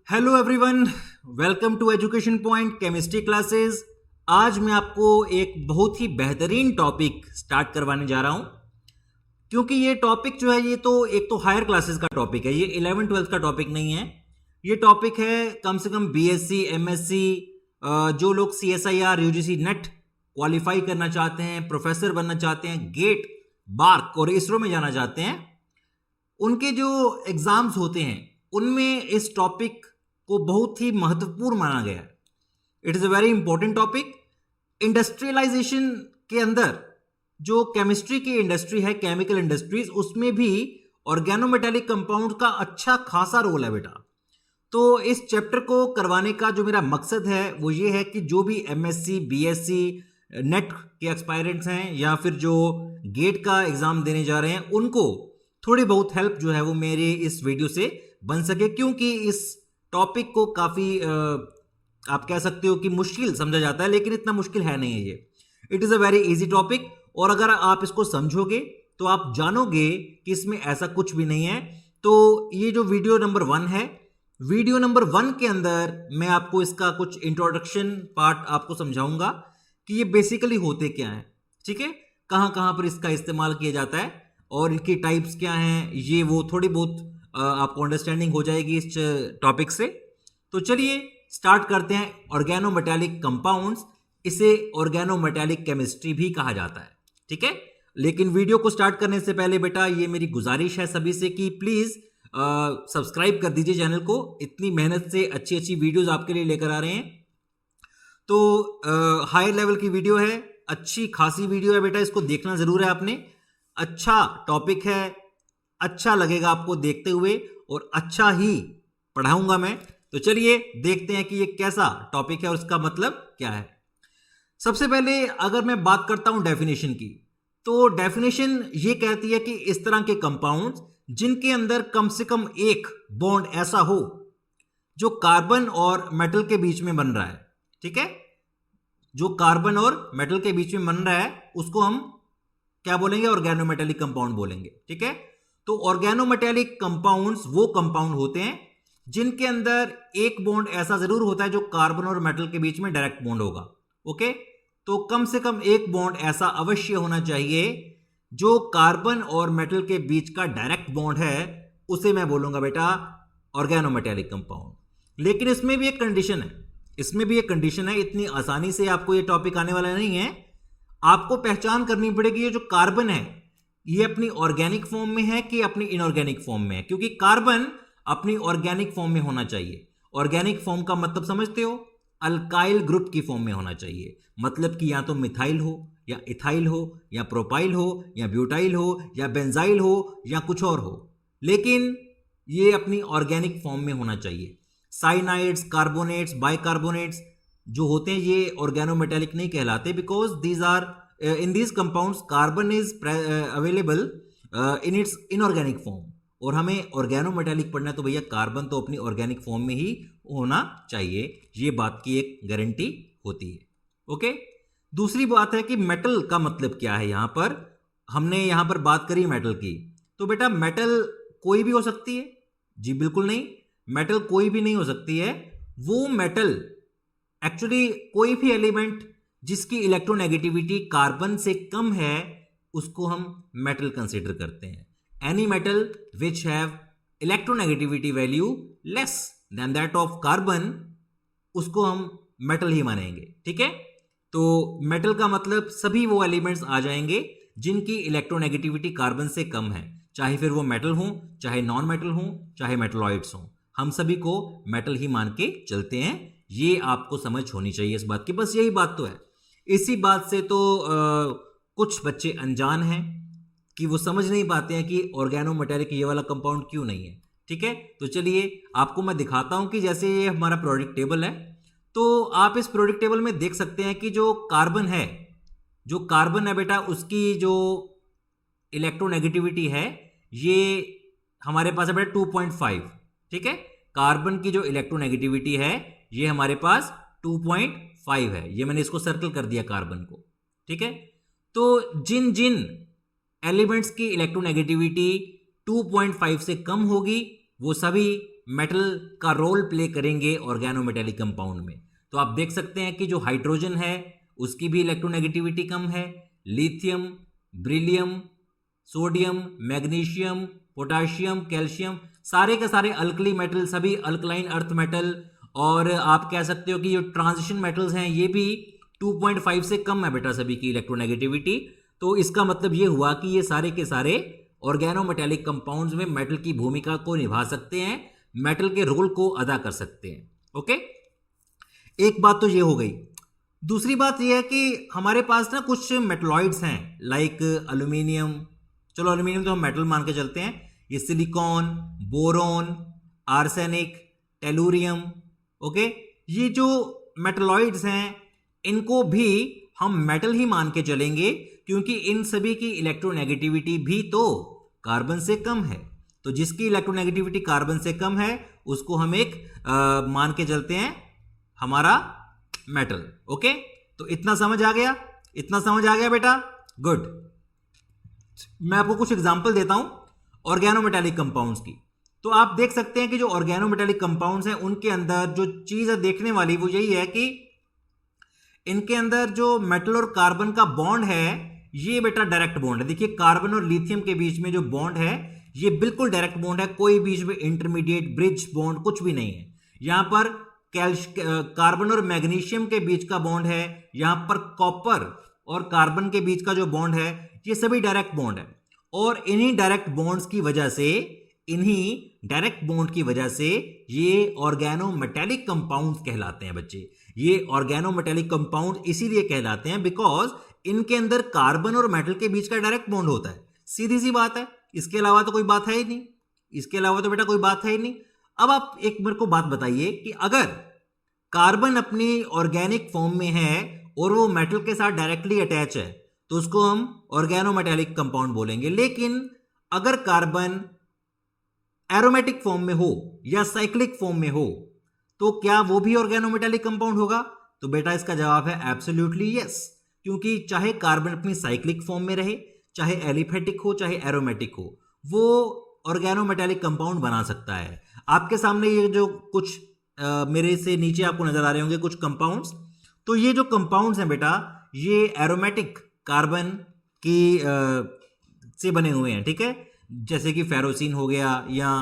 Hello everyone, welcome to education point chemistry classes. आज मैं आपको एक बहुत ही बेहतरीन टॉपिक स्टार्ट करवाने जा रहा हूं, क्योंकि ये टॉपिक जो है ये तो एक तो हायर क्लासेस का टॉपिक है, ये 11th 12th का टॉपिक नहीं है। ये टॉपिक है कम से कम बीएससी एमएससी, जो लोग सीएसआईआर यूजीसी नेट क्वालिफाई करना चाहते हैं, प्रोफेसर बनना चाहते हैं, गेट बार्क और इसरो में जाना चाहते हैं, उनके जो एग्जाम्स होते हैं उनमें इस टॉपिक को बहुत ही महत्वपूर्ण माना गया है। It is a very important topic. Industrialization के अंदर जो केमिस्ट्री की इंडस्ट्री है, केमिकल इंडस्ट्रीज, उसमें भी ऑर्गेनोमेटेलिक कंपाउंड का अच्छा खासा रोल है बेटा। तो इस चैप्टर को करवाने का जो मेरा मकसद है वो ये है कि जो भी एमएससी बीएससी नेट के एक्सपायरेंट्स हैं या फिर जो गेट का एग्जाम देने जा रहे हैं उनको थोड़ी बहुत हेल्प जो है वो मेरे इस वीडियो से बन सके, क्योंकि इस टॉपिक को काफ़ी आप कह सकते हो कि मुश्किल समझा जाता है, लेकिन इतना मुश्किल है नहीं है ये। It is a very easy topic, और अगर आप इसको समझोगे तो आप जानोगे कि इसमें ऐसा कुछ भी नहीं है। तो ये जो वीडियो नंबर 1 है, वीडियो नंबर 1 के अंदर मैं आपको इसका कुछ इंट्रोडक्शन पार्ट आपको समझाऊंगा कि ये बेसिकली होते क्या हैं, ठीक है, कहाँ कहाँ पर इसका इस्तेमाल किया जाता है और इनकी टाइप्स क्या हैं, ये वो थोड़ी बहुत आपको अंडरस्टैंडिंग हो जाएगी इस टॉपिक से। तो चलिए स्टार्ट करते हैं। ऑर्गेनोमेटेलिक कंपाउंड्स, इसे ऑर्गेनोमेटेलिक केमिस्ट्री भी कहा जाता है, ठीक है। लेकिन वीडियो को स्टार्ट करने से पहले बेटा ये मेरी गुजारिश है सभी से कि प्लीज सब्सक्राइब कर दीजिए चैनल को। इतनी मेहनत से अच्छी अच्छी वीडियोस आपके लिए लेकर आ रहे हैं। तो हाई लेवल की वीडियो है, अच्छी खासी वीडियो है बेटा, इसको देखना जरूर है आपने। अच्छा टॉपिक है, अच्छा लगेगा आपको देखते हुए, और अच्छा ही पढ़ाऊंगा मैं। तो चलिए देखते हैं कि ये कैसा टॉपिक है और उसका मतलब क्या है। सबसे पहले अगर मैं बात करता हूं डेफिनेशन की, तो डेफिनेशन ये कहती है कि इस तरह के कंपाउंड्स जिनके अंदर कम से कम एक बॉन्ड ऐसा हो जो कार्बन और मेटल के बीच में बन रहा है, ठीक है, जो कार्बन और मेटल के बीच में बन रहा है उसको हम क्या बोलेंगे, ऑर्गेनोमेटेलिक कंपाउंड बोलेंगे, ठीक है। तो ऑर्गेनोमेटेलिक कंपाउंड्स वो कंपाउंड होते हैं जिनके अंदर एक बॉन्ड ऐसा जरूर होता है जो कार्बन और मेटल के बीच में डायरेक्ट बॉन्ड होगा, ओके। तो कम से कम एक बॉन्ड ऐसा अवश्य होना चाहिए जो कार्बन और मेटल के बीच का डायरेक्ट बॉन्ड है, उसे मैं बोलूंगा बेटा ऑर्गेनोमेटेलिक कंपाउंड। लेकिन इसमें भी एक कंडीशन है, इसमें भी एक कंडीशन है, इतनी आसानी से आपको ये टॉपिक आने वाला नहीं है। आपको पहचान करनी पड़ेगी ये जो कार्बन है ये अपनी ऑर्गेनिक फॉर्म में है कि अपनी इनऑर्गेनिक फॉर्म में है, क्योंकि कार्बन अपनी ऑर्गेनिक फॉर्म में होना चाहिए। ऑर्गेनिक फॉर्म का मतलब समझते हो, अल्काइल ग्रुप की फॉर्म में होना चाहिए, मतलब कि या तो मिथाइल हो या इथाइल हो या प्रोपाइल हो या ब्यूटाइल हो या बेंजाइल हो या कुछ और हो, लेकिन ये अपनी ऑर्गेनिक फॉर्म में होना चाहिए। साइनाइड्स, कार्बोनेट्स, बाइकार्बोनेट्स जो होते हैं ये ऑर्गेनोमेटेलिक नहीं कहलाते, because these are in these compounds carbon is available in its inorganic form, और हमें ऑर्गेनोमेटेलिक पढ़ना है तो भैया कार्बन तो अपनी ऑर्गेनिक फॉर्म में ही होना चाहिए, ये बात की एक गारंटी होती है, ओके। दूसरी बात है कि मेटल का मतलब क्या है। यहां पर हमने यहां पर बात करी मेटल की, तो बेटा मेटल कोई भी हो सकती है, जी बिल्कुल नहीं, मेटल कोई भी नहीं हो सकती है। वो मेटल एक्चुअली कोई भी एलिमेंट जिसकी इलेक्ट्रोनेगेटिविटी कार्बन से कम है उसको हम मेटल कंसीडर करते हैं। Any metal which have electronegativity value less than that of carbon, उसको हम मेटल ही मानेंगे, ठीक है। तो मेटल का मतलब सभी वो एलिमेंट्स आ जाएंगे जिनकी इलेक्ट्रोनेगेटिविटी कार्बन से कम है, चाहे फिर वो मेटल हो, चाहे नॉन मेटल हो, चाहे मेटलॉइड्स हो, हम सभी को मेटल ही मान के चलते हैं। ये आपको समझ होनी चाहिए इस बात की, बस यही बात तो है। इसी बात से तो कुछ बच्चे अनजान हैं कि वो समझ नहीं पाते हैं कि ऑर्गेनोमेटेलिक ये वाला कंपाउंड क्यों नहीं है, ठीक है। तो चलिए आपको मैं दिखाता हूं कि जैसे ये हमारा प्रोडक्ट टेबल है, तो आप इस प्रोडक्ट टेबल में देख सकते हैं कि जो कार्बन है, जो कार्बन है बेटा, उसकी जो इलेक्ट्रोनेगेटिविटी है ये हमारे पास है बेटा 2.5, ठीक है। कार्बन की जो इलेक्ट्रोनेगेटिविटी है ये हमारे पास 2.5 है, ये मैंने इसको सर्कल कर दिया कार्बन को, ठीक है। तो जिन जिन एलिमेंट्स की इलेक्ट्रोनेगेटिविटी 2.5 से कम होगी वो सभी मेटल का रोल प्ले करेंगे ऑर्गेनोमेटेलिक कंपाउंड में। तो आप देख सकते हैं कि जो हाइड्रोजन है उसकी भी इलेक्ट्रोनेगेटिविटी कम है, lithium, beryllium, sodium, magnesium, potassium, calcium, सारे के सारे अल्कली मेटल, सभी अल्कलाइन अर्थ मेटल, और आप कह सकते हो कि जो ट्रांजिशन मेटल्स हैं ये भी 2.5 से कम है बेटा सभी की इलेक्ट्रोनेगेटिविटी। तो इसका मतलब ये हुआ कि ये सारे के सारे ऑर्गेनोमेटेलिक कंपाउंड्स में मेटल की भूमिका को निभा सकते हैं, मेटल के रोल को अदा कर सकते हैं। ओके, एक बात तो ये हो गई। दूसरी बात ये है कि हमारे पास ना कुछ मेटलॉइड्स हैं लाइक एल्यूमिनियम, चलो एल्यूमिनियम तो हम मेटल मान के चलते हैं, ये silicon, boron, arsenic, tellurium. Okay, ये जो मेटलॉइड्स हैं इनको भी हम मेटल ही मान के चलेंगे क्योंकि इन सभी की इलेक्ट्रोनेगेटिविटी भी तो कार्बन से कम है। तो जिसकी इलेक्ट्रोनेगेटिविटी कार्बन से कम है उसको हम एक मान के चलते हैं हमारा मेटल। ओके, तो इतना समझ आ गया, इतना समझ आ गया बेटा, गुड। मैं आपको कुछ एग्जांपल देता हूं ऑर्गेनोमेटेलिक कंपाउंड्स की। तो आप देख सकते हैं कि जो ऑर्गेनोमेटेलिक कंपाउंड्स हैं उनके अंदर जो चीज है देखने वाली वो यही है कि इनके अंदर जो मेटल और कार्बन का बॉन्ड है ये बेटा डायरेक्ट बॉन्ड है। देखिए कार्बन और लिथियम के बीच में जो बॉन्ड है ये बिल्कुल डायरेक्ट बॉन्ड है, कोई बीच में इंटरमीडिएट ब्रिज बॉन्ड कुछ भी नहीं है। यहां पर कार्बन और मैग्नीशियम के बीच का बॉन्ड है, यहां पर कॉपर और कार्बन के बीच का जो बॉन्ड है ये सभी डायरेक्ट बॉन्ड है। और इन्हीं डायरेक्ट बॉन्ड्स की वजह से, इन्हीं डायरेक्ट बॉन्ड की वजह से ये ऑर्गेनोमेटेलिक कंपाउंड्स कहलाते हैं बच्चे। ये ऑर्गेनोमेटेलिक कंपाउंड इसीलिए कहलाते हैं बिकॉज इनके अंदर कार्बन और मेटल के बीच का डायरेक्ट बॉन्ड होता है, सीधी सी बात है, इसके अलावा तो कोई बात है ही नहीं, इसके अलावा तो बेटा कोई बात है ही नहीं। अब आप एक मेरे को बात बताइए कि अगर कार्बन अपनी ऑर्गेनिक फॉर्म में है और वो मेटल के साथ डायरेक्टली अटैच है तो उसको हम ऑर्गेनोमेटेलिक कंपाउंड बोलेंगे। लेकिन अगर कार्बन एरोमेटिक फॉर्म में हो या साइक्लिक फॉर्म में हो तो क्या वो भी ऑर्गेनोमेटेलिक कंपाउंड होगा? तो बेटा इसका जवाब है एब्सोल्युटली यस, क्योंकि चाहे कार्बन अपनी साइक्लिक फॉर्म में रहे, चाहे एलिफेटिक हो, चाहे एरोमेटिक हो, वो ऑर्गेनोमेटेलिक कंपाउंड बना सकता है। आपके सामने ये जो कुछ मेरे से नीचे आपको नजर आ रहे होंगे कुछ कंपाउंड्स, तो ये जो कंपाउंड्स हैं बेटा ये एरोमेटिक कार्बन की से बने हुए हैं, ठीक है, जैसे कि फेरोसिन हो गया या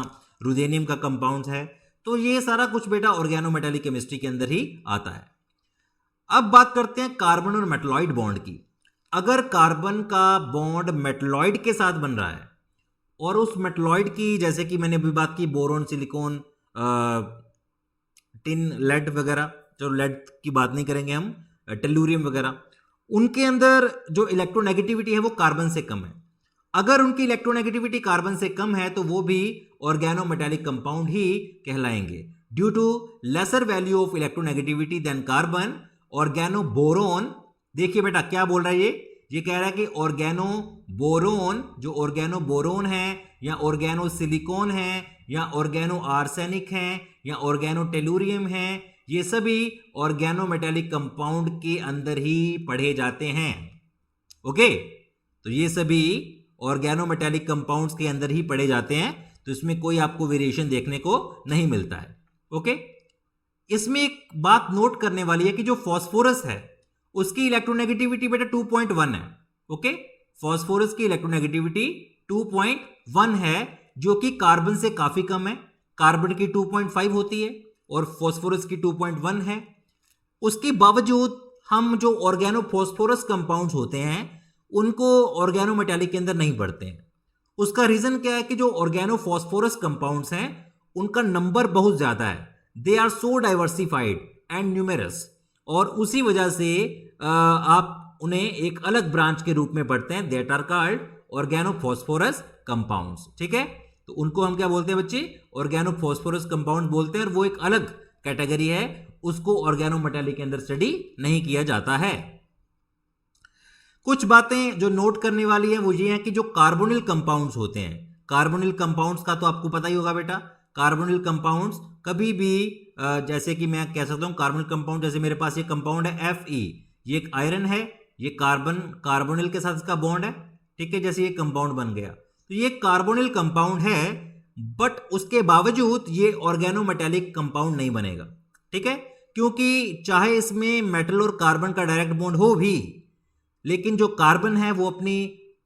रुथेनियम का कंपाउंड है। तो ये सारा कुछ बेटा ऑर्गेनोमेटेलिक केमिस्ट्री के अंदर ही आता है। अब बात करते हैं कार्बन और मेटलॉइड बॉन्ड की। अगर कार्बन का बॉन्ड मेटलॉइड के साथ बन रहा है और उस मेटलॉइड की, जैसे कि मैंने अभी बात की बोरोन, सिलिकॉन, टिन, लेड वगैरह, जो लेड की बात नहीं करेंगे हम, टेलुरियम वगैरह, उनके अंदर जो इलेक्ट्रोनेगेटिविटी है वो कार्बन से कम है। अगर उनकी इलेक्ट्रोनेगेटिविटी कार्बन से कम है तो वो भी ऑर्गेनोमेटेलिक कंपाउंड ही कहलाएंगे। Due to lesser value of electronegativity than carbon, organoboron, देखिए बेटा क्या बोल रहा है ये कह रहा है कि ऑर्गेनोबोरोन, जो ऑर्गेनोबोरोन है या ऑर्गेनोसिलिकॉन है या ऑर्गेनो आर्सेनिक है या ऑर्गेनोटेलुरियम है, ये सभी ऑर्गेनोमेटेलिक कंपाउंड के अंदर ही पढ़े जाते हैं। ओके, तो ये सभी ऑर्गेनोमेटेलिक कंपाउंड्स के अंदर ही पढ़े जाते हैं, तो इसमें कोई आपको वेरिएशन देखने को नहीं मिलता है। ओके, इसमें एक बात नोट करने वाली है कि जो फास्फोरस है उसकी इलेक्ट्रोनेगेटिविटी बेटा 2.1 है। ओके, फास्फोरस की इलेक्ट्रोनेगेटिविटी 2.1 है जो कि कार्बन से काफी कम है। कार्बन की 2.5 होती है और फास्फोरस की 2.1 है। उसके बावजूद हम जो ऑर्गेनोफॉस्फोरस कंपाउंड्स होते हैं उनको ऑर्गेनोमेटेलिक के अंदर नहीं पढ़ते हैं। उसका रीजन क्या है कि जो ऑर्गेनोफॉस्फोरस कंपाउंड्स हैं उनका नंबर बहुत ज्यादा है, they are so diversified and numerous, और उसी वजह से आप उन्हें एक अलग ब्रांच के रूप में पढ़ते हैं, that are called organophosphorus compounds. ठीक है, तो उनको हम क्या बोलते हैं बच्चे? ऑर्गेनोफॉस्फोरस कंपाउंड बोलते हैं, और वो एक अलग कैटेगरी है, उसको ऑर्गेनोमेटेलिक के अंदर स्टडी नहीं किया जाता है। कुछ बातें जो नोट करने वाली है वो ये है कि जो कार्बोनिल कंपाउंड्स होते हैं, कार्बोनिल कंपाउंड्स का तो आपको पता ही होगा बेटा, कार्बोनिल कंपाउंड्स कभी भी जैसे कि मैं कह सकता हूं कार्बोनिल कंपाउंड, जैसे मेरे पास ये कंपाउंड है Fe, ये एक आयरन है, ये कार्बोनिल के साथ इसका बॉन्ड है, ठीक है, जैसे ये कंपाउंड बन गया, तो ये कार्बोनिल कंपाउंड है, बट उसके बावजूद ये ऑर्गेनोमेटेलिक कंपाउंड नहीं बनेगा, ठीक है, क्योंकि चाहे इसमें मेटल और कार्बन का डायरेक्ट बॉन्ड हो भी, लेकिन जो कार्बन है वो अपनी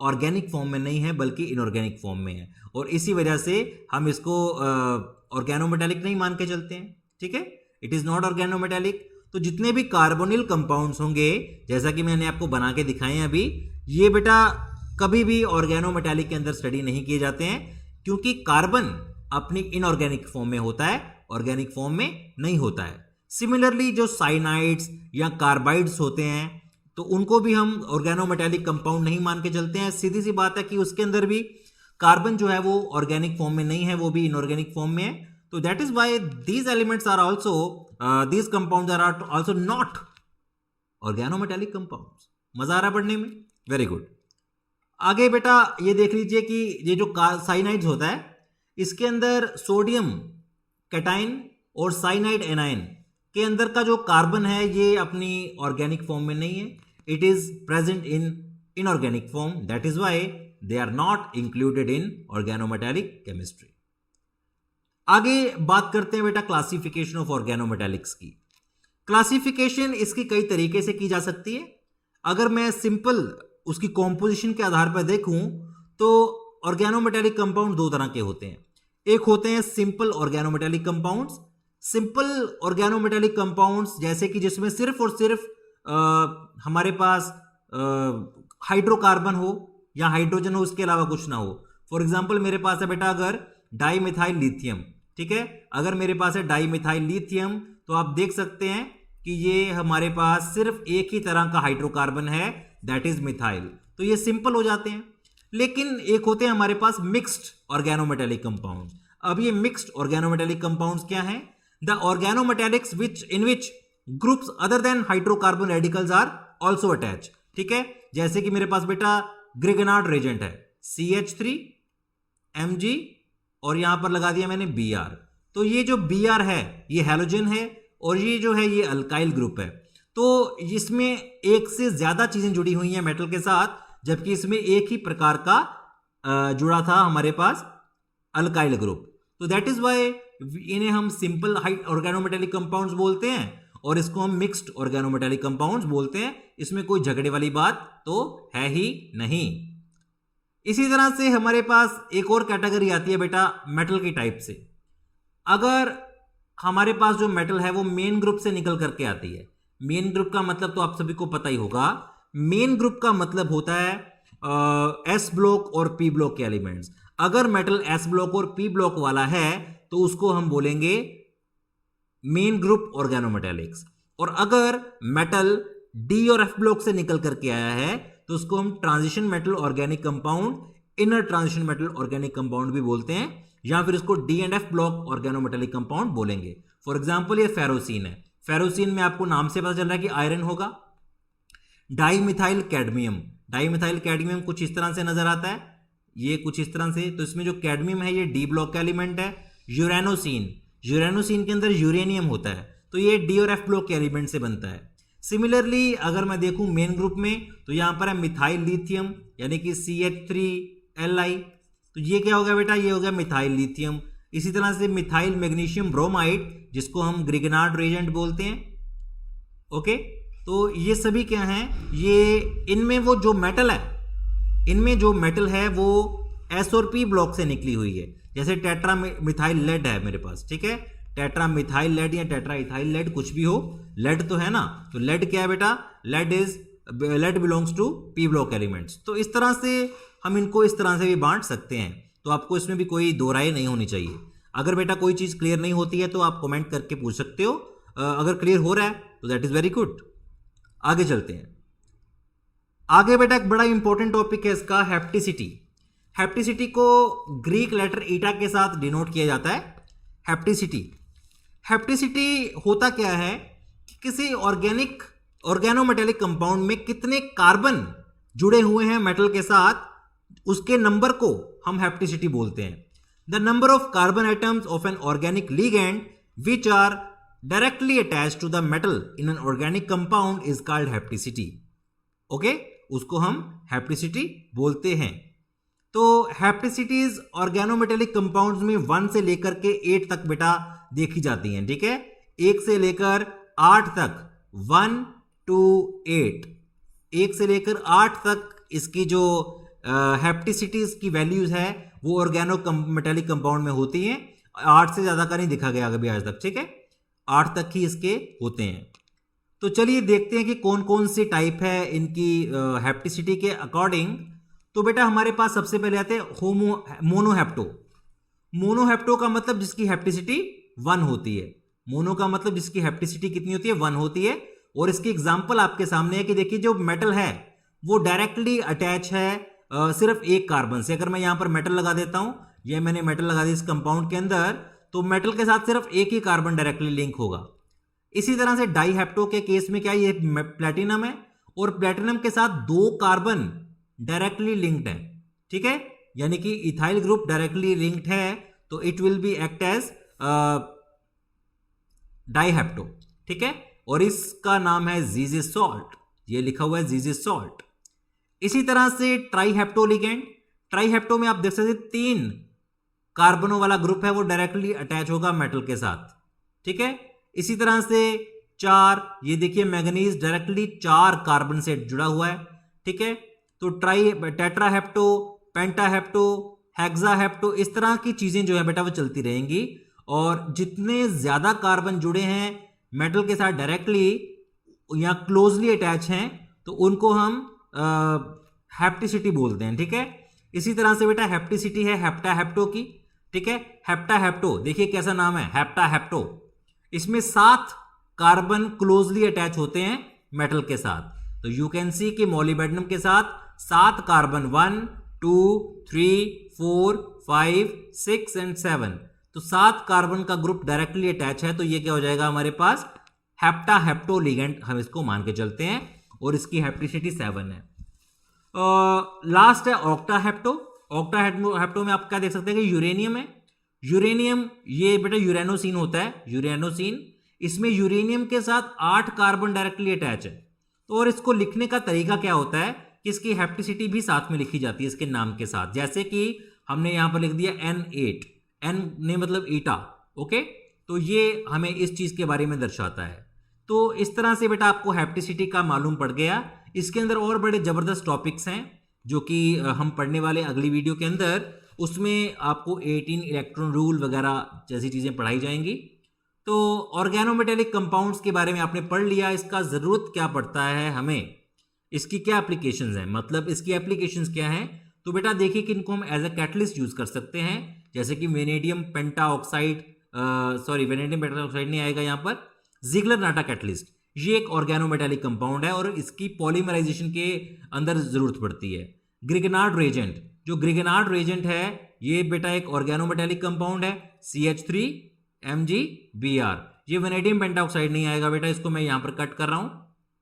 ऑर्गेनिक फॉर्म में नहीं है बल्कि इनऑर्गेनिक फॉर्म में है, और इसी वजह से हम इसको ऑर्गेनोमेटेलिक नहीं मान के चलते हैं, ठीक है, इट इज नॉट ऑर्गेनोमेटेलिक। तो जितने भी कार्बोनिल कंपाउंड्स होंगे, जैसा कि मैंने आपको बना के दिखाए हैं अभी, ये बेटा कभी भी ऑर्गेनोमेटेलिक के अंदर स्टडी नहीं किए जाते हैं, क्योंकि कार्बन अपनी इनऑर्गेनिक फॉर्म में होता है, ऑर्गेनिक फॉर्म में नहीं होता है। सिमिलरली जो साइनाइड्स या कार्बाइड्स होते हैं, तो उनको भी हम ऑर्गेनोमेटेलिक कंपाउंड नहीं मान के चलते हैं। सीधी सी बात है कि उसके अंदर भी कार्बन जो है वो ऑर्गेनिक फॉर्म में नहीं है, वो भी इनऑर्गेनिक फॉर्म में है। तो that is why these elements are also these compounds are also not organometallic compounds. मजा आ रहा है पढ़ने में? Very good. आगे बेटा ये देख लीजिए कि ये जो साइनाइड्स होता है, इसके अंदर सोडियम कैटाइन और साइनाइड एनाइन के अंदर का जो कार्बन है ये अपनी ऑर्गेनिक फॉर्म में नहीं है, it is present in inorganic form, that is why they are not included in organometallic chemistry. आगे बात करते हैं बेटा क्लासिफिकेशन ऑफ ऑर्गेनोमेटेलिक्स की। क्लासिफिकेशन इसकी कई तरीके से की जा सकती है। अगर मैं सिंपल उसकी कॉम्पोजिशन के आधार पर देखूं तो ऑर्गेनोमेटेलिक कंपाउंड दो तरह के होते हैं। एक होते हैं simple organometallic compounds. Simple organometallic compounds जैसे कि जिसमें सिर्फ और सिर्फ हमारे पास हाइड्रोकार्बन हो या हाइड्रोजन हो, उसके अलावा कुछ ना हो। फॉर एग्जांपल मेरे पास है बेटा अगर डाईमिथाइल लिथियम, ठीक है, अगर मेरे पास है डाईमिथाइल लिथियम, तो आप देख सकते हैं कि ये हमारे पास सिर्फ एक ही तरह का हाइड्रोकार्बन है, दैट इज मिथाइल, तो ये सिंपल हो जाते हैं। लेकिन एक होते हैं हमारे पास मिक्स्ड ऑर्गेनोमेटेलिक कंपाउंड। अब ये मिक्स्ड ऑर्गेनोमेटेलिक कंपाउंड्स क्या हैं? The organometallics in which groups other than hydrocarbon radicals are also attach, ठीक है, जैसे कि मेरे पास बेटा ग्रिगनार्ड रेजेंट है CH3 Mg और यहां पर लगा दिया मैंने Br, तो ये जो Br है ये हैलोजन है और ये जो है ये अल्काइल ग्रुप है। तो इसमें एक से ज्यादा चीजें जुड़ी हुई हैं मेटल के साथ, जबकि इसमें एक ही प्रकार का जुड़ा था हमारे पास अल्काइल ग्रुप। तो दैट इज व्हाई इन्हें हम सिंपल ऑर्गेनोमेटेलिक कंपाउंड्स बोलते हैं और इसको हम मिक्स्ड ऑर्गेनोमेटेलिक कंपाउंड्स बोलते हैं। इसमें कोई झगड़े वाली बात तो है ही नहीं। इसी तरह से हमारे पास एक और कैटेगरी आती है बेटा मेटल की टाइप से। अगर हमारे पास जो मेटल है वो मेन ग्रुप से निकल करके आती है, मेन ग्रुप का मतलब तो आप सभी को पता ही होगा। मेन ग्रुप का मतलब होता है S ब्लॉक और P ब्लॉक के एलिमेंट्स। अगर मेटल S ब्लॉक और P ब्लॉक वाला है तो उसको हम बोलेंगे मेन ग्रुप ऑर्गेनोमेटेलिक्स, और अगर मेटल D और F ब्लॉक से निकल करके आया है तो उसको हम transition metal organic compound, inner transition metal organic compound भी बोलते हैं, या फिर इसको D and F block organometallic compound बोलेंगे। फॉर एग्जांपल ये फेरोसिन है, फेरोसिन में आपको नाम से पता चल रहा है कि आयरन होगा। डाईमिथाइल कैडमियम, डाईमिथाइल कैडमियम कुछ इस तरह से नजर आता है, ये कुछ इस तरह से, तो इसमें जो कैडमियम है ये D ब्लॉक का एलिमेंट है। यूरेनोसिन, यूरेनोसिन के अंदर यूरेनियम होता है, तो ये D और F ब्लॉक के एलिमेंट से बनता है। सिमिलरली अगर मैं देखूं मेन ग्रुप में तो यहां पर है मिथाइल लिथियम यानी कि CH3Li, तो ये क्या हो गया बेटा, ये हो गया मिथाइल लिथियम। इसी तरह से मिथाइल मैग्नीशियम ब्रोमाइड जिसको हम ग्रिगनार्ड रेजेंट बोलते हैं, ओके, तो ये सभी क्या हैं, ये इनमें वो जो मेटल है, इनमें जो मेटल है वो S और P ब्लॉक से निकली हुई है। जैसे टेट्रा मिथाइल लेड है मेरे पास, ठीक है, टेट्रा मिथाइल लेड या टेट्रा इथाइल लेड कुछ भी हो, लेड तो है ना, तो लेड क्या है बेटा, lead belongs to P block elements. तो इस तरह से हम इनको इस तरह से भी बांट सकते हैं, तो आपको इसमें भी कोई दो राय नहीं होनी चाहिए। अगर बेटा कोई चीज क्लियर नहीं होती है तो आप कमेंट करके पूछ सकते हो, अगर क्लियर हो रहा है तो दैट इज वेरी गुड। आगे चलते हैं। आगे बेटा एक बड़ा इंपॉर्टेंट टॉपिक है इसका, हैप्टिसिटी। हैप्टिसिटी को ग्रीक लेटर ईटा के साथ डिनोट किया जाता है, हैप्टिसिटी। हैप्टिसिटी होता क्या है कि किसी ऑर्गेनोमेटेलिक कंपाउंड में कितने कार्बन जुड़े हुए हैं मेटल के साथ, उसके नंबर को हम हैप्टिसिटी बोलते हैं। The number of carbon atoms of an organic ligand which are directly attached to the metal in an organic compound is called hapticity. Okay, उसको हम हैप्टिसिटी बोलते हैं। तो हैप्टिसिटीज ऑर्गेनोमेटेलिक कंपाउंड्स में 1 से लेकर के 8 तक बेटा देखी जाती हैं, ठीक है, 1 से लेकर 8 तक, 1 to 8, 1 से लेकर 8 तक इसकी जो हैप्टिसिटीज की वैल्यूज है वो ऑर्गेनोमेटेलिक कंपाउंड में होती हैं। 8 से ज्यादा का नहीं दिखा गया अभी आज तक, ठीक है, 8 तक ही इसके होते हैं। तो चलिए देखते हैं कि कौन कौन सी टाइप है इनकी हैप्टिसिटी के अकॉर्डिंग। तो बेटा हमारे पास सबसे पहले आते हैं मोनोहैप्टो। मोनोहैप्टो का मतलब जिसकी हैप्टिसिटी 1 होती है। मोनो का मतलब जिसकी हैप्टिसिटी कितनी होती है, 1 होती है। और इसकी एग्जांपल आपके सामने है कि देखिए जो मेटल है वो डायरेक्टली अटैच है सिर्फ एक कार्बन से। अगर मैं यहां पर मेटल लगा देता हूं, ये मैंने मेटल लगा दिया इस कंपाउंड के अंदर, तो मेटल के साथ सिर्फ एक ही कार्बन डायरेक्टली लिंक होगा। इसी तरह से डाईहैप्टो के केस में क्या ये प्लैटिनम है और प्लैटिनम के साथ 2 कार्बन डायरेक्टली लिंक्ड है, ठीक है, यानी कि इथाइल ग्रुप डायरेक्टली लिंक्ड है, तो it will be act as dihapto, ठीक है, और इसका नाम है जीजेस सॉल्ट, ये लिखा हुआ है जीजेस सॉल्ट। इसी तरह से ट्राईहैप्टो लिगेंड, ट्राईहैप्टो में आप देख सकते 3 कार्बनों वाला ग्रुप है वो डायरेक्टली अटैच होगा मेटल के साथ, ठीक है। इसी तरह से 4, ये देखिए मैंगनीज डायरेक्टली 4 कार्बन से जुड़ा हुआ है, ठीक है। तो टेट्राहैप्टो, पेंटाहैप्टो, हेक्साहैप्टो, इस तरह की चीजें जो है बेटा वो चलती रहेंगी। और जितने ज्यादा कार्बन जुड़े हैं मेटल के साथ डायरेक्टली या क्लोजली अटैच हैं तो उनको हम हैप्टिसिटी बोलते हैं, ठीक है। इसी तरह से बेटा हैप्टिसिटी है हेप्टाहैप्टो की, ठीक है। हेप्टाहैप्टो देखिए कैसा नाम है, हेप्टाहैप्टो, इसमें 7 कार्बन क्लोजली अटैच होते हैं मेटल के साथ। तो यू कैन सी कि मोलिब्डेनम के साथ 7 कार्बन, 1 2 3 4 5 6 एंड 7, तो 7 कार्बन का ग्रुप डायरेक्टली अटैच है, तो ये क्या हो जाएगा हमारे पास हेप्टाहैप्टो लिगेंड, हम इसको मान के चलते हैं, और इसकी हैप्टिसिटी 7 है। लास्ट है ऑक्टाहैप्टो। ऑक्टाहैप्टो में आप क्या देख सकते हैं कि यूरेनियम है। यूरेनियम ये बेटा यूरेनोसिन होता है, यूरेनोसिन, इसमें यूरेनियम के साथ 8 कार्बन डायरेक्टली अटैच है। तो और इसको लिखने का तरीका क्या होता है कि इसकी हैप्टिसिटी भी साथ में लिखी जाती है इसके नाम के साथ, जैसे कि हमने यहां पर लिख दिया N8, N ने मतलब ईटा, ओके, तो ये हमें इस चीज के बारे में दर्शाता है। तो इस तरह से बेटा आपको हैप्टिसिटी का मालूम पड़ गया। इसके अंदर और बड़े जबरदस्त टॉपिक्स हैं जो कि हम पढ़ने वाले अगली वीडियो के अंदर, उसमें आपको 18 इलेक्ट्रॉन रूल वगैरह जैसी चीजें पढ़ाई जाएंगी। तो ऑर्गेनोमेटेलिक कंपाउंड्स के बारे में आपने पढ़ लिया, इसका जरूरत क्या पड़ता है हमें, इसकी क्या एप्लीकेशंस हैं, मतलब इसकी एप्लीकेशंस क्या हैं। तो बेटा देखिए कि इनको हम एज अ कैटलिस्ट यूज कर सकते हैं, जैसे कि वेनेडियम पेंटाऑक्साइड, वेनेडियम पेंटाऑक्साइड नहीं आएगा यहाँ पर, जिगलर-नाटा कैटलिस्ट, ये एक ऑर्गेनोमेटेलिक कंपाउंड है और इसकी पॉलीमराइजेशन के अंदर जरूरत पड़ती है। ग्रिगनार्ड रेजेंट, जो ग्रिगनार्ड रेजेंट है ये बेटा एक ऑर्गेनोमेटेलिक कंपाउंड है, CH3MgBr, ये वेनेडियम पेंटाऑक्साइड नहीं आएगा बेटा, इसको मैं यहां पर कट कर रहा हूं,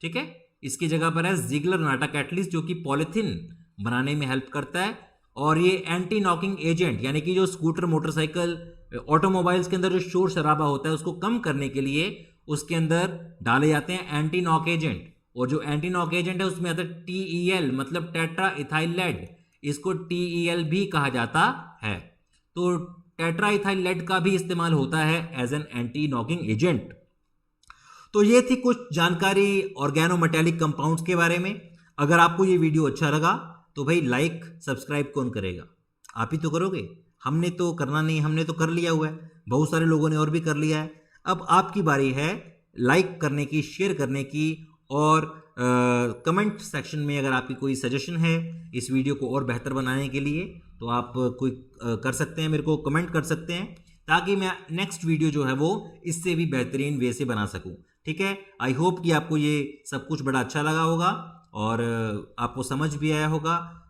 ठीक है। इसकी जगह पर है जिगलर-नाटा कैटलिस्ट जो कि पॉलिथीन बनाने में हेल्प करता है। और ये एंटी नॉकिंग एजेंट, यानी कि जो स्कूटर, मोटरसाइकिल, ऑटोमोबाइल्स के अंदर जो शोर शराबा होता है उसको कम करने के लिए उसके अंदर डाले जाते हैं एंटी नॉक एजेंट। और जो एंटी नॉक एजेंट है उसमें आता है TEL, मतलब टेट्रा इथाइल लेड, इसको TEL भी कहा जाता है। तो टेट्रा इथाइल लेड का भी इस्तेमाल होता है as an anti knocking agent. तो ये थी कुछ जानकारी ऑर्गेनोमेटेलिक कंपाउंड्स के बारे में। अगर आपको ये वीडियो अच्छा लगा तो भाई लाइक सब्सक्राइब कौन करेगा, आप ही तो करोगे, हमने तो करना नहीं, हमने तो कर लिया हुआ है, बहुत सारे लोगों ने और भी कर लिया है। अब आपकी बारी है लाइक करने की, शेयर करने की, और कमेंट सेक्शन में अगर आपकी कोई सजेशन है इस वीडियो को और बेहतर बनाने के लिए तो आप कोई कर सकते हैं, मेरे को कमेंट कर सकते हैं, ताकि मैं नेक्स्ट वीडियो जो है वो इससे भी बेहतरीन वे से बना सकूं, ठीक है। आई होप कि आपको ये सब कुछ बड़ा अच्छा लगा होगा और आपको समझ भी आया होगा।